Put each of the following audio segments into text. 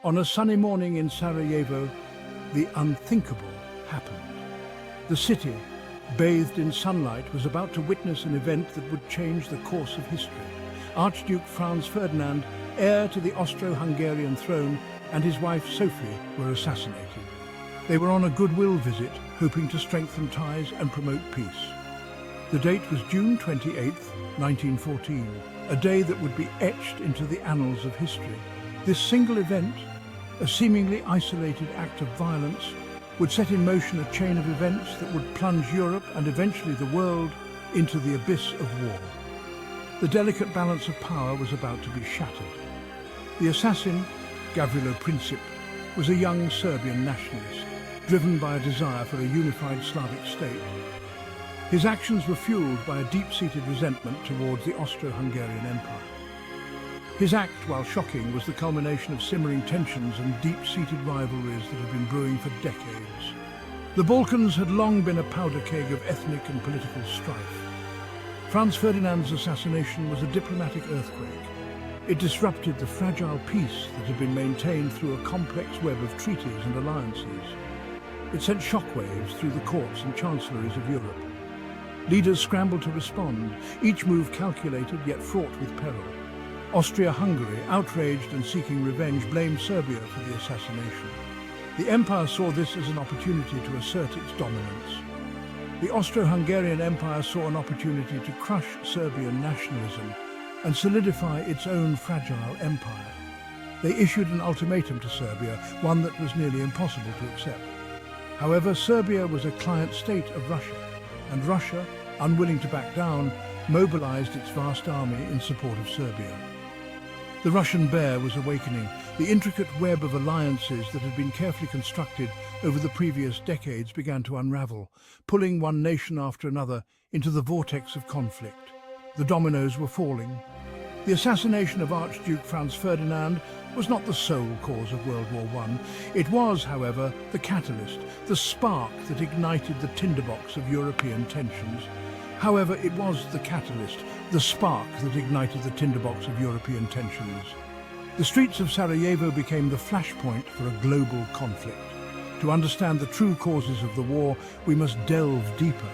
On a sunny morning in Sarajevo, the unthinkable happened. The city, bathed in sunlight, was about to witness an event that would change the course of history. Archduke Franz Ferdinand, heir to the Austro-Hungarian throne, and his wife Sophie were assassinated. They were on a goodwill visit, hoping to strengthen ties and promote peace. The date was June 28, 1914, a day that would be etched into the annals of history. This single event, a seemingly isolated act of violence, would set in motion a chain of events that would plunge Europe and eventually the world into the abyss of war. The delicate balance of power was about to be shattered. The assassin, Gavrilo Princip, was a young Serbian nationalist, driven by a desire for a unified Slavic state. His actions were fueled by a deep-seated resentment towards the Austro-Hungarian Empire. His act, while shocking, was the culmination of simmering tensions and deep-seated rivalries that had been brewing for decades. The Balkans had long been a powder keg of ethnic and political strife. Franz Ferdinand's assassination was a diplomatic earthquake. It disrupted the fragile peace that had been maintained through a complex web of treaties and alliances. It sent shockwaves through the courts and chancelleries of Europe. Leaders scrambled to respond, each move calculated yet fraught with peril. Austria-Hungary, outraged and seeking revenge, blamed Serbia for the assassination. The Empire saw this as an opportunity to assert its dominance. The Austro-Hungarian Empire saw an opportunity to crush Serbian nationalism and solidify its own fragile empire. They issued an ultimatum to Serbia, one that was nearly impossible to accept. However, Serbia was a client state of Russia, and Russia, unwilling to back down, mobilized its vast army in support of Serbia. The Russian bear was awakening. The intricate web of alliances that had been carefully constructed over the previous decades began to unravel, pulling one nation after another into the vortex of conflict. The dominoes were falling. The assassination of Archduke Franz Ferdinand was not the sole cause of World War I. It was, however, the catalyst, the spark that ignited the tinderbox of European tensions. However, it was the catalyst, the spark that ignited the tinderbox of European tensions. The streets of Sarajevo became the flashpoint for a global conflict. To understand the true causes of the war, we must delve deeper,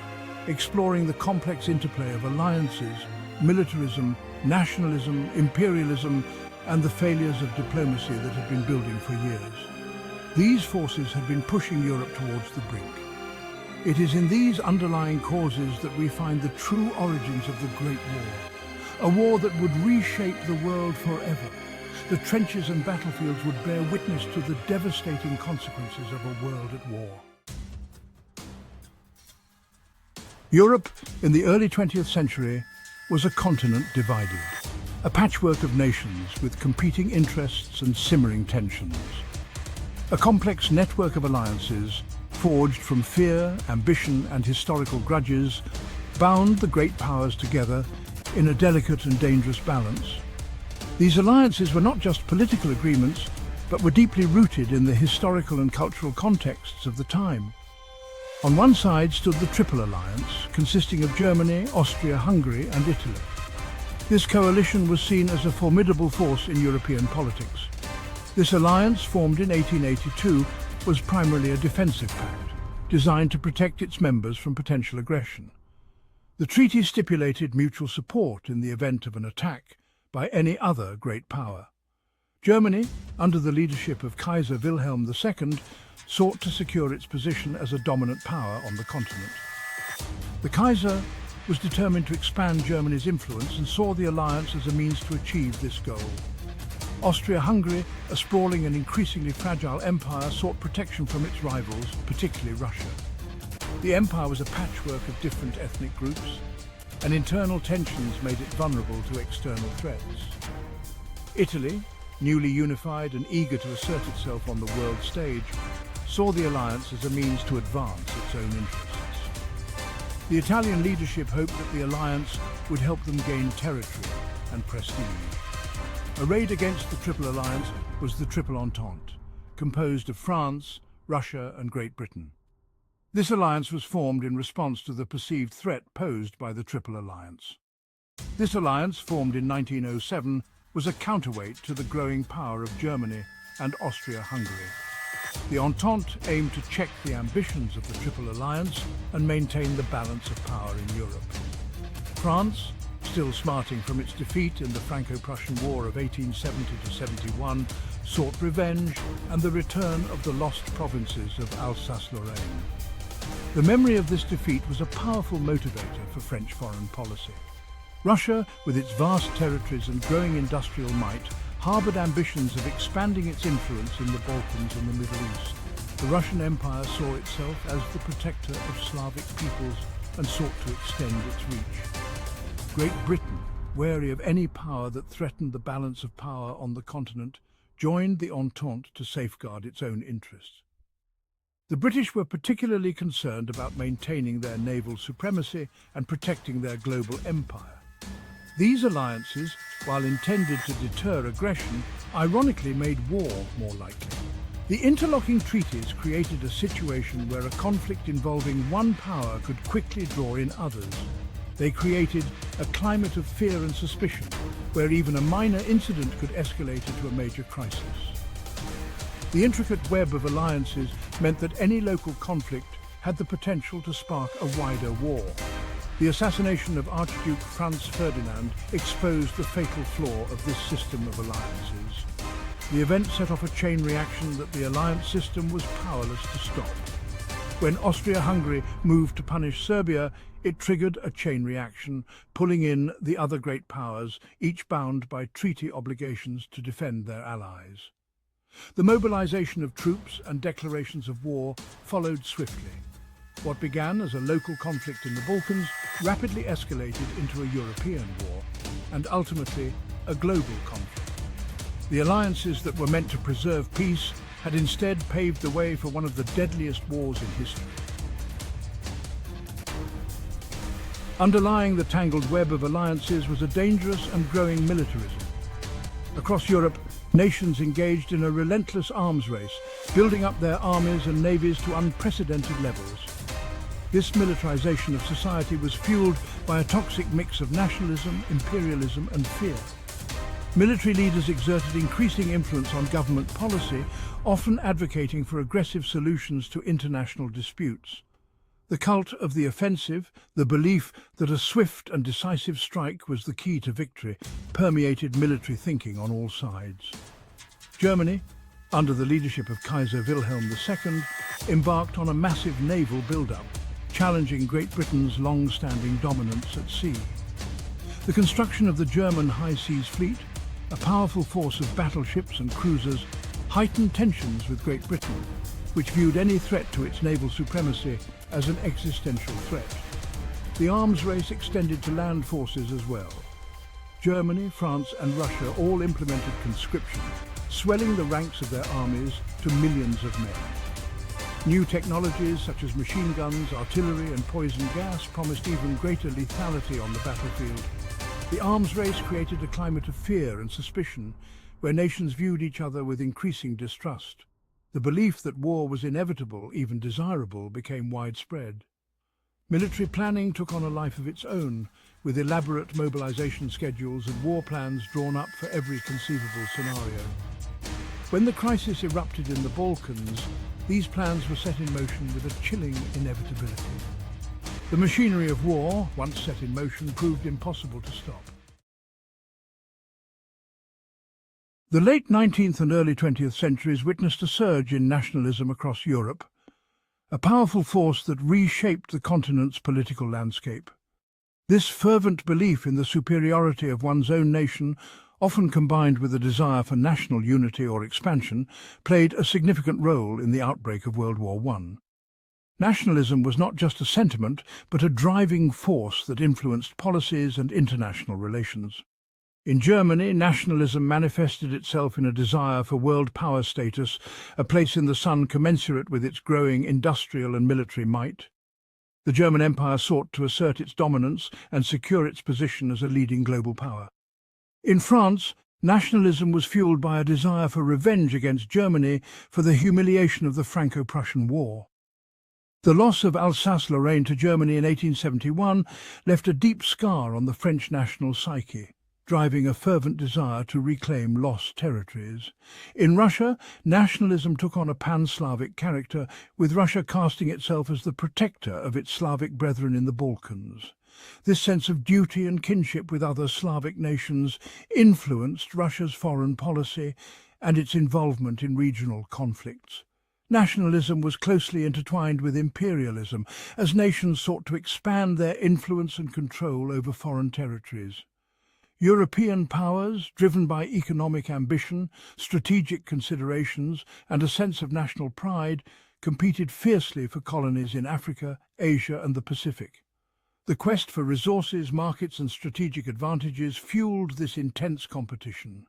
exploring the complex interplay of alliances, militarism, nationalism, imperialism, and the failures of diplomacy that had been building for years. These forces had been pushing Europe towards the brink. It is in these underlying causes that we find the true origins of the Great War, a war that would reshape the world forever. The trenches and battlefields would bear witness to the devastating consequences of a world at war. Europe, in the early 20th century, was a continent divided, a patchwork of nations with competing interests and simmering tensions. A complex network of alliances, forged from fear, ambition, and historical grudges, bound the great powers together in a delicate and dangerous balance. These alliances were not just political agreements, but were deeply rooted in the historical and cultural contexts of the time. On one side stood the Triple Alliance, consisting of Germany, Austria, Hungary, and Italy. This coalition was seen as a formidable force in European politics. This alliance, formed in 1882, was primarily a defensive pact, designed to protect its members from potential aggression. The treaty stipulated mutual support in the event of an attack by any other great power. Germany, under the leadership of Kaiser Wilhelm II, sought to secure its position as a dominant power on the continent. The Kaiser was determined to expand Germany's influence and saw the alliance as a means to achieve this goal. Austria-Hungary, a sprawling and increasingly fragile empire, sought protection from its rivals, particularly Russia. The empire was a patchwork of different ethnic groups, and internal tensions made it vulnerable to external threats. Italy, newly unified and eager to assert itself on the world stage, saw the alliance as a means to advance its own interests. The Italian leadership hoped that the alliance would help them gain territory and prestige. Arrayed against the Triple Alliance was the Triple Entente, composed of France, Russia, and Great Britain. This alliance was formed in response to the perceived threat posed by the Triple Alliance. This alliance, formed in 1907, was a counterweight to the growing power of Germany and Austria-Hungary. The Entente aimed to check the ambitions of the Triple Alliance and maintain the balance of power in Europe. France, still smarting from its defeat in the Franco-Prussian War of 1870–71, sought revenge and the return of the lost provinces of Alsace-Lorraine. The memory of this defeat was a powerful motivator for French foreign policy. Russia, with its vast territories and growing industrial might, harboured ambitions of expanding its influence in the Balkans and the Middle East. The Russian Empire saw itself as the protector of Slavic peoples and sought to extend its reach. Great Britain, wary of any power that threatened the balance of power on the continent, joined the Entente to safeguard its own interests. The British were particularly concerned about maintaining their naval supremacy and protecting their global empire. These alliances, while intended to deter aggression, ironically made war more likely. The interlocking treaties created a situation where a conflict involving one power could quickly draw in others. They created a climate of fear and suspicion, where even a minor incident could escalate into a major crisis. The intricate web of alliances meant that any local conflict had the potential to spark a wider war. The assassination of Archduke Franz Ferdinand exposed the fatal flaw of this system of alliances. The event set off a chain reaction that the alliance system was powerless to stop. When Austria-Hungary moved to punish Serbia, it triggered a chain reaction, pulling in the other great powers, each bound by treaty obligations to defend their allies. The mobilization of troops and declarations of war followed swiftly. What began as a local conflict in the Balkans rapidly escalated into a European war, and ultimately a global conflict. The alliances that were meant to preserve peace had instead paved the way for one of the deadliest wars in history. Underlying the tangled web of alliances was a dangerous and growing militarism. Across Europe, nations engaged in a relentless arms race, building up their armies and navies to unprecedented levels. This militarization of society was fueled by a toxic mix of nationalism, imperialism, and fear. Military leaders exerted increasing influence on government policy, often advocating for aggressive solutions to international disputes. The cult of the offensive, the belief that a swift and decisive strike was the key to victory, permeated military thinking on all sides. Germany, under the leadership of Kaiser Wilhelm II, embarked on a massive naval build-up, challenging Great Britain's long-standing dominance at sea. The construction of the German High Seas Fleet, a powerful force of battleships and cruisers, heightened tensions with Great Britain, which viewed any threat to its naval supremacy as an existential threat. The arms race extended to land forces as well. Germany, France and Russia all implemented conscription, swelling the ranks of their armies to millions of men. New technologies such as machine guns, artillery and poison gas promised even greater lethality on the battlefield. The arms race created a climate of fear and suspicion, where nations viewed each other with increasing distrust. The belief that war was inevitable, even desirable, became widespread. Military planning took on a life of its own, with elaborate mobilization schedules and war plans drawn up for every conceivable scenario. When the crisis erupted in the Balkans, these plans were set in motion with a chilling inevitability. The machinery of war, once set in motion, proved impossible to stop. The late 19th and early 20th centuries witnessed a surge in nationalism across Europe, a powerful force that reshaped the continent's political landscape. This fervent belief in the superiority of one's own nation, often combined with a desire for national unity or expansion, played a significant role in the outbreak of World War I. Nationalism was not just a sentiment, but a driving force that influenced policies and international relations. In Germany, nationalism manifested itself in a desire for world power status, a place in the sun commensurate with its growing industrial and military might. The German Empire sought to assert its dominance and secure its position as a leading global power. In France, nationalism was fueled by a desire for revenge against Germany for the humiliation of the Franco-Prussian War. The loss of Alsace-Lorraine to Germany in 1871 left a deep scar on the French national psyche. driving a fervent desire to reclaim lost territories. In Russia, nationalism took on a pan-Slavic character, with Russia casting itself as the protector of its Slavic brethren in the Balkans. This sense of duty and kinship with other Slavic nations influenced Russia's foreign policy and its involvement in regional conflicts. Nationalism was closely intertwined with imperialism, as nations sought to expand their influence and control over foreign territories. European powers, driven by economic ambition, strategic considerations, and a sense of national pride, competed fiercely for colonies in Africa, Asia, and the Pacific. The quest for resources, markets, and strategic advantages fueled this intense competition.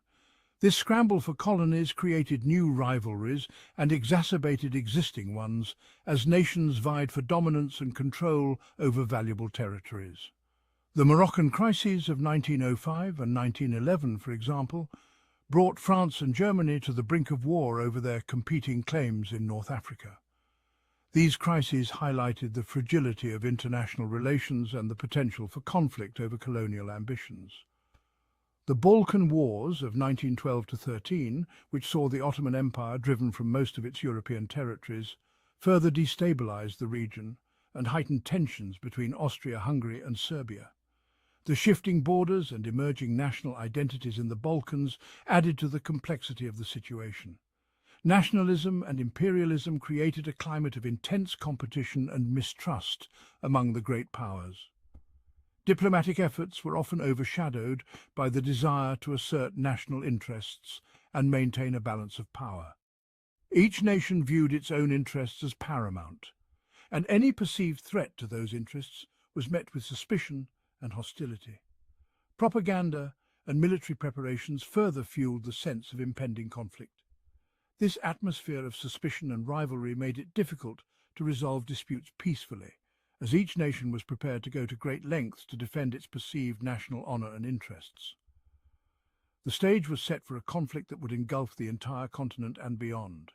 This scramble for colonies created new rivalries and exacerbated existing ones as nations vied for dominance and control over valuable territories. The Moroccan crises of 1905 and 1911, for example, brought France and Germany to the brink of war over their competing claims in North Africa. These crises highlighted the fragility of international relations and the potential for conflict over colonial ambitions. The Balkan Wars of 1912–13, which saw the Ottoman Empire driven from most of its European territories, further destabilized the region and heightened tensions between Austria-Hungary and Serbia. The shifting borders and emerging national identities in the Balkans added to the complexity of the situation. Nationalism and imperialism created a climate of intense competition and mistrust among the great powers. Diplomatic efforts were often overshadowed by the desire to assert national interests and maintain a balance of power. Each nation viewed its own interests as paramount, and any perceived threat to those interests was met with suspicion and hostility. Propaganda and military preparations further fueled the sense of impending conflict. This atmosphere of suspicion and rivalry made it difficult to resolve disputes peacefully, as each nation was prepared to go to great lengths to defend its perceived national honor and interests. The stage was set for a conflict that would engulf the entire continent and beyond.